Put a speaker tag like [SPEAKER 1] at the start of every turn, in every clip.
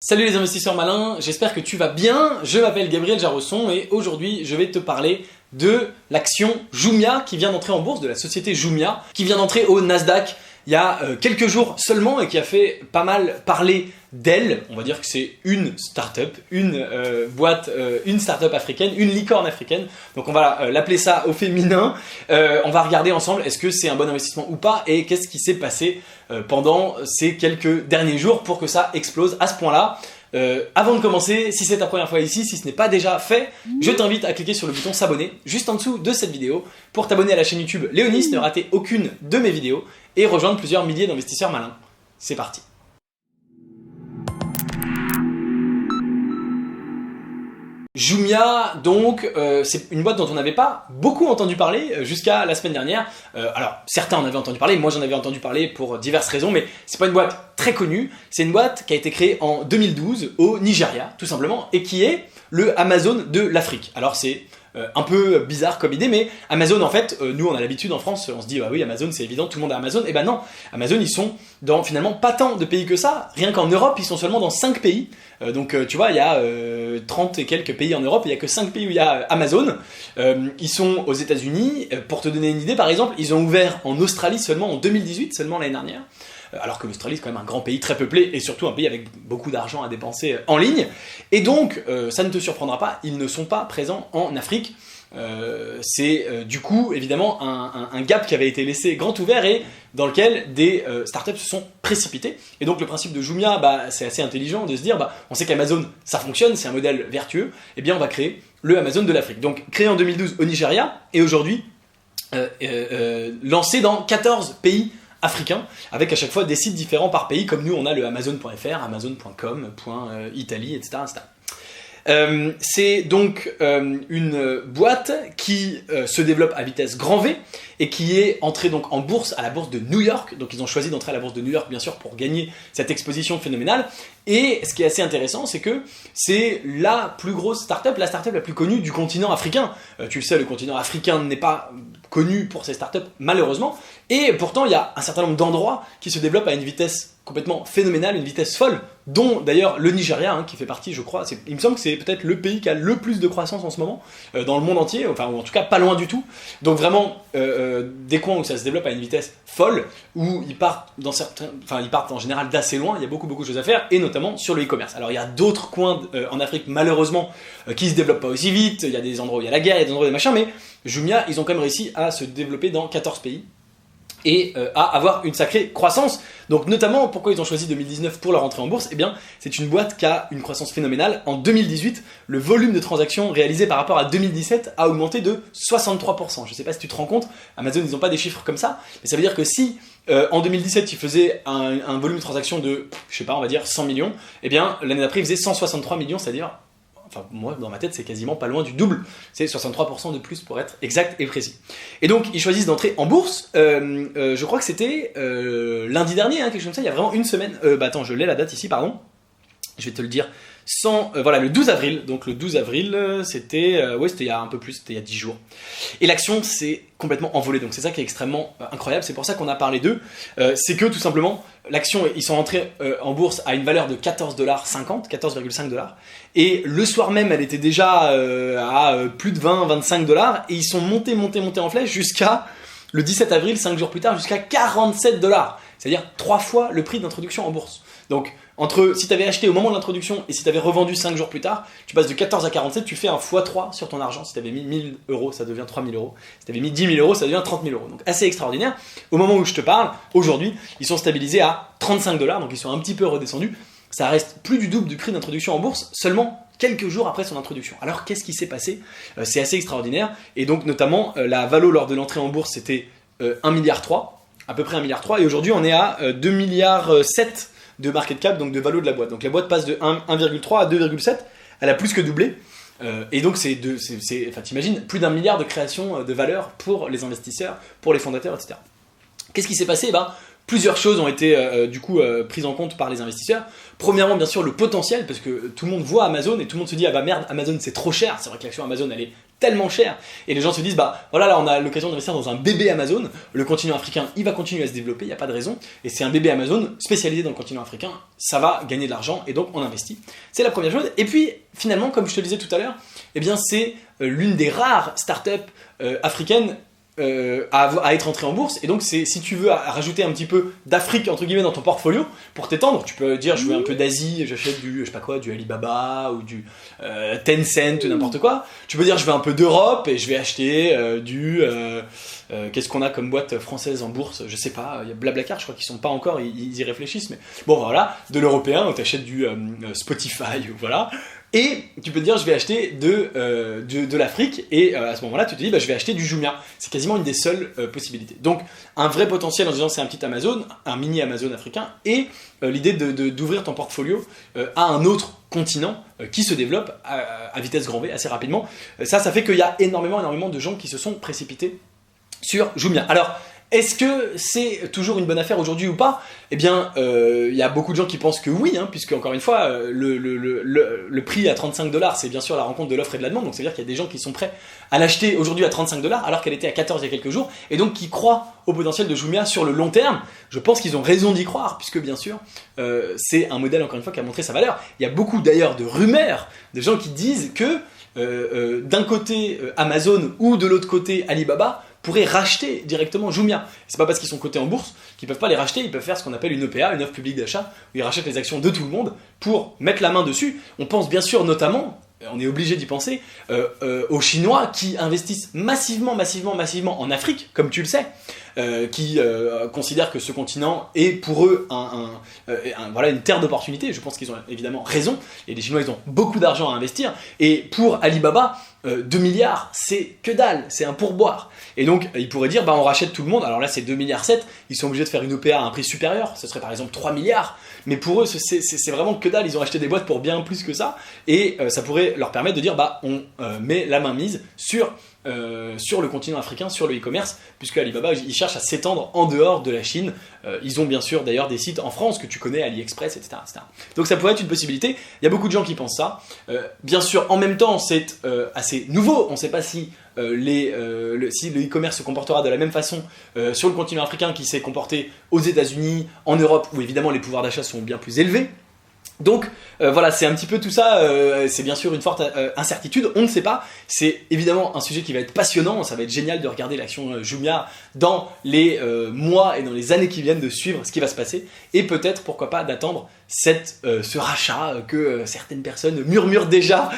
[SPEAKER 1] Salut les investisseurs malins, j'espère que tu vas bien. Je m'appelle Gabriel Jarosson et aujourd'hui je vais te parler de l'action Jumia qui vient d'entrer en bourse, de la société Jumia, qui vient d'entrer au Nasdaq il y a quelques jours seulement et qui a fait pas mal parler d'elle. On va dire que c'est une start-up, une boîte, une start-up africaine, une licorne africaine. Donc on va l'appeler ça au féminin. On va regarder ensemble est-ce que c'est un bon investissement ou pas et qu'est-ce qui s'est passé pendant ces quelques derniers jours pour que ça explose à ce point-là. Avant de commencer, si c'est ta première fois ici, si ce n'est pas déjà fait, je t'invite à cliquer sur le bouton s'abonner juste en dessous de cette vidéo pour t'abonner à la chaîne YouTube Léonis, ne rater aucune de mes vidéos et rejoindre plusieurs milliers d'investisseurs malins. C'est parti. Jumia, donc, c'est une boîte dont on n'avait pas beaucoup entendu parler jusqu'à la semaine dernière. Alors, certains en avaient entendu parler, moi j'en avais entendu parler pour diverses raisons, mais c'est pas une boîte très connue. C'est une boîte qui a été créée en 2012 au Nigeria, tout simplement, et qui est le Amazon de l'Afrique. Alors c'est un peu bizarre comme idée, mais Amazon en fait, nous on a l'habitude en France, on se dit ah oui Amazon c'est évident, tout le monde a Amazon, et ben non, Amazon ils sont dans finalement pas tant de pays que ça, rien qu'en Europe ils sont seulement dans 5 pays, donc tu vois il y a 30 et quelques pays en Europe, il n'y a que 5 pays où il y a Amazon, ils sont aux États-Unis, pour te donner une idée par exemple, ils ont ouvert en Australie seulement en 2018, seulement l'année dernière. Alors que l'Australie c'est quand même un grand pays très peuplé et surtout un pays avec beaucoup d'argent à dépenser en ligne. Et donc, ça ne te surprendra pas, ils ne sont pas présents en Afrique. C'est du coup évidemment un gap qui avait été laissé grand ouvert et dans lequel des startups se sont précipitées. Et donc le principe de Jumia, c'est assez intelligent de se dire, on sait qu'Amazon ça fonctionne, c'est un modèle vertueux, et bien on va créer le Amazon de l'Afrique. Donc créé en 2012 au Nigeria et aujourd'hui lancé dans 14 pays africain, avec à chaque fois des sites différents par pays, comme nous on a le Amazon.fr, Amazon.com, Italie, etc. C'est donc une boîte qui se développe à vitesse grand V et qui est entrée donc en bourse à la bourse de New York. Donc ils ont choisi d'entrer à la bourse de New York bien sûr pour gagner cette exposition phénoménale. Et ce qui est assez intéressant, c'est que c'est la plus grosse startup, la startup la plus connue du continent africain. Tu le sais, le continent africain n'est pas connu pour ses startups malheureusement. Et pourtant il y a un certain nombre d'endroits qui se développent à une vitesse complètement phénoménale, une vitesse folle, dont d'ailleurs le Nigeria, qui fait partie, je crois, il me semble que c'est peut-être le pays qui a le plus de croissance en ce moment, dans le monde entier, enfin, ou en tout cas pas loin du tout. Donc vraiment, des coins où ça se développe à une vitesse folle, où ils partent en général d'assez loin, il y a beaucoup de choses à faire, et notamment sur le e-commerce. Alors il y a d'autres coins en Afrique, malheureusement, qui se développent pas aussi vite, il y a des endroits où il y a la guerre, il y a des endroits où il y a des machins, mais Jumia, ils ont quand même réussi à se développer dans 14 pays. Et à avoir une sacrée croissance. Donc notamment, pourquoi ils ont choisi 2019 pour leur entrée en bourse? Eh bien, c'est une boîte qui a une croissance phénoménale. En 2018, le volume de transactions réalisé par rapport à 2017 a augmenté de 63%. Je ne sais pas si tu te rends compte, Amazon, ils n'ont pas des chiffres comme ça, mais ça veut dire que si en 2017, ils faisaient un volume de transactions de, je sais pas, on va dire 100 millions, eh bien, l'année d'après, ils faisaient 163 millions, c'est-à-dire... Enfin, moi, dans ma tête, c'est quasiment pas loin du double. C'est 63% de plus pour être exact et précis. Et donc, ils choisissent d'entrer en bourse. Je crois que c'était lundi dernier, quelque chose comme ça. Il y a vraiment une semaine. Attends, je l'ai la date ici, pardon. Je vais te le dire. Voilà, le 12 avril. Donc, le 12 avril, c'était il y a un peu plus, c'était il y a 10 jours. Et l'action s'est complètement envolée. Donc, c'est ça qui est extrêmement incroyable. C'est pour ça qu'on a parlé d'eux. C'est que, tout simplement, l'action, ils sont entrés en bourse à une valeur de 14,50 $, 14,5 $. Et le soir même, elle était déjà à plus de 20-25 $. Et ils sont montés en flèche jusqu'à le 17 avril, 5 jours plus tard, jusqu'à 47 $. C'est-à-dire 3 fois le prix d'introduction en bourse. Donc, si tu avais acheté au moment de l'introduction et si tu avais revendu 5 jours plus tard, tu passes de 14 à 47, tu fais un x3 sur ton argent. Si tu avais mis 1000 €, ça devient 3000 €. Si tu avais mis 10 000 €, ça devient 30 000 €. Donc assez extraordinaire. Au moment où je te parle, aujourd'hui, ils sont stabilisés à 35 $, donc ils sont un petit peu redescendus. Ça reste plus du double du prix d'introduction en bourse, seulement quelques jours après son introduction. Alors qu'est-ce qui s'est passé? C'est assez extraordinaire. Et donc notamment, la valo lors de l'entrée en bourse, c'était 1,3 milliard, à peu près 1,3 milliard. Et aujourd'hui, on est à 2,7 milliards de market cap, donc de valo de la boîte. Donc la boîte passe de 1,3 à 2,7, elle a plus que doublé. Et donc t'imagines, plus d'1 milliard de création de valeur pour les investisseurs, pour les fondateurs, etc. Qu'est-ce qui s'est passé? Plusieurs choses ont été prises en compte par les investisseurs. Premièrement, bien sûr, le potentiel, parce que tout le monde voit Amazon et tout le monde se dit ah bah merde, Amazon c'est trop cher. C'est vrai que l'action Amazon elle est tellement cher. Et les gens se disent, bah voilà, là on a l'occasion d'investir dans un bébé Amazon, le continent africain il va continuer à se développer, il n'y a pas de raison, et c'est un bébé Amazon spécialisé dans le continent africain, ça va gagner de l'argent et donc on investit. C'est la première chose. Et puis finalement, comme je te le disais tout à l'heure, eh bien c'est l'une des rares startups africaines à être entré en bourse, et donc si tu veux rajouter un petit peu d'Afrique entre guillemets dans ton portfolio pour t'étendre, tu peux dire je veux un peu d'Asie, j'achète du je sais pas quoi, du Alibaba ou du Tencent ou n'importe quoi. Tu peux dire je veux un peu d'Europe et je vais acheter qu'est-ce qu'on a comme boîte française en bourse, je sais pas, il y a Blablacar, je crois qu'ils sont pas encore, ils y réfléchissent, mais bon voilà, de l'européen, tu achètes du Spotify, voilà. Et tu peux te dire je vais acheter de l'Afrique, et à ce moment-là tu te dis bah, je vais acheter du Jumia. C'est quasiment une des seules possibilités. Donc un vrai potentiel en disant c'est un petit Amazon, un mini Amazon africain, et l'idée d'ouvrir ton portfolio à un autre continent qui se développe à vitesse grand V assez rapidement. Ça fait qu'il y a énormément de gens qui se sont précipités sur Jumia. Alors, est-ce que c'est toujours une bonne affaire aujourd'hui ou pas ? Eh bien, il y a beaucoup de gens qui pensent que oui, puisque encore une fois, le prix à 35 $, c'est bien sûr la rencontre de l'offre et de la demande, donc c'est-à-dire qu'il y a des gens qui sont prêts à l'acheter aujourd'hui à 35 $, alors qu'elle était à 14 il y a quelques jours, et donc qui croient au potentiel de Jumia sur le long terme. Je pense qu'ils ont raison d'y croire, puisque bien sûr, c'est un modèle, encore une fois, qui a montré sa valeur. Il y a beaucoup d'ailleurs de rumeurs, de gens qui disent que d'un côté Amazon ou de l'autre côté Alibaba pourraient racheter directement Jumia. C'est pas parce qu'ils sont cotés en bourse qu'ils peuvent pas les racheter, ils peuvent faire ce qu'on appelle une EPA, une offre publique d'achat, où ils rachètent les actions de tout le monde pour mettre la main dessus. On pense bien sûr notamment, on est obligé d'y penser, aux Chinois qui investissent massivement en Afrique, comme tu le sais, qui considèrent que ce continent est pour eux voilà, une terre d'opportunités. Je pense qu'ils ont évidemment raison, et les Chinois ils ont beaucoup d'argent à investir, et pour Alibaba, 2 milliards, c'est que dalle, c'est un pourboire. Et donc, ils pourraient dire, bah, on rachète tout le monde. Alors là, c'est 2,7 milliards, ils sont obligés de faire une OPA à un prix supérieur, ce serait par exemple 3 milliards. Mais pour eux, c'est vraiment que dalle, ils ont acheté des boîtes pour bien plus que ça. Et ça pourrait leur permettre de dire, bah, on met la main mise sur le continent africain, sur le e-commerce, puisque Alibaba, ils cherchent à s'étendre en dehors de la Chine. Ils ont bien sûr d'ailleurs des sites en France que tu connais, AliExpress, etc., etc. Donc ça pourrait être une possibilité. Il y a beaucoup de gens qui pensent ça. Bien sûr, en même temps, c'est assez nouveau. On ne sait pas si si le e-commerce se comportera de la même façon sur le continent africain qu'il s'est comporté aux États-Unis, en Europe, où évidemment les pouvoirs d'achat sont bien plus élevés. Donc voilà, c'est un petit peu tout ça, c'est bien sûr une forte incertitude, on ne sait pas, c'est évidemment un sujet qui va être passionnant, ça va être génial de regarder l'action Jumia dans les mois et dans les années qui viennent, de suivre ce qui va se passer, et peut-être, pourquoi pas, d'attendre ce rachat que certaines personnes murmurent déjà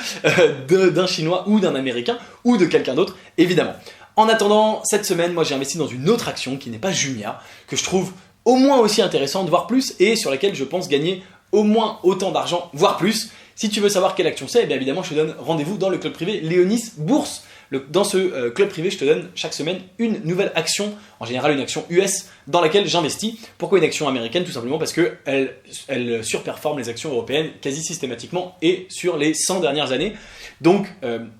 [SPEAKER 1] d'un Chinois ou d'un Américain ou de quelqu'un d'autre, évidemment. En attendant, cette semaine, moi j'ai investi dans une autre action qui n'est pas Jumia, que je trouve au moins aussi intéressante, voire plus, et sur laquelle je pense gagner au moins autant d'argent, voire plus. Si tu veux savoir quelle action c'est, bien évidemment, je te donne rendez-vous dans le club privé Léonis Bourse. Dans ce club privé, je te donne chaque semaine une nouvelle action, en général une action US, dans laquelle j'investis. Pourquoi une action américaine ? Tout simplement parce qu'elle surperforme les actions européennes quasi systématiquement et sur les 100 dernières années. Donc,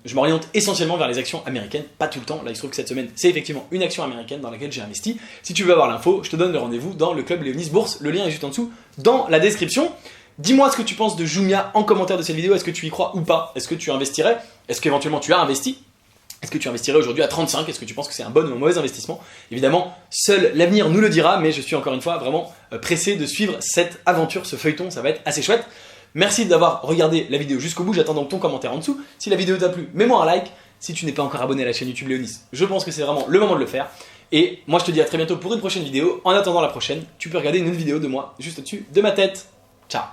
[SPEAKER 1] je m'oriente essentiellement vers les actions américaines, pas tout le temps. Là, il se trouve que cette semaine, c'est effectivement une action américaine dans laquelle j'ai investi. Si tu veux avoir l'info, je te donne le rendez-vous dans le club Léonis Bourse. Le lien est juste en dessous dans la description. Dis-moi ce que tu penses de Jumia en commentaire de cette vidéo. Est-ce que tu y crois ou pas ? Est-ce que tu investirais ? Est-ce qu'éventuellement tu as investi ? Est-ce que tu investirais aujourd'hui à 35 ? Est-ce que tu penses que c'est un bon ou un mauvais investissement ? Évidemment, seul l'avenir nous le dira, mais je suis encore une fois vraiment pressé de suivre cette aventure, ce feuilleton, ça va être assez chouette. Merci d'avoir regardé la vidéo jusqu'au bout, j'attends donc ton commentaire en dessous. Si la vidéo t'a plu, mets-moi un like. Si tu n'es pas encore abonné à la chaîne YouTube Léonis, je pense que c'est vraiment le moment de le faire. Et moi je te dis à très bientôt pour une prochaine vidéo. En attendant la prochaine, tu peux regarder une autre vidéo de moi juste au-dessus de ma tête. Ciao.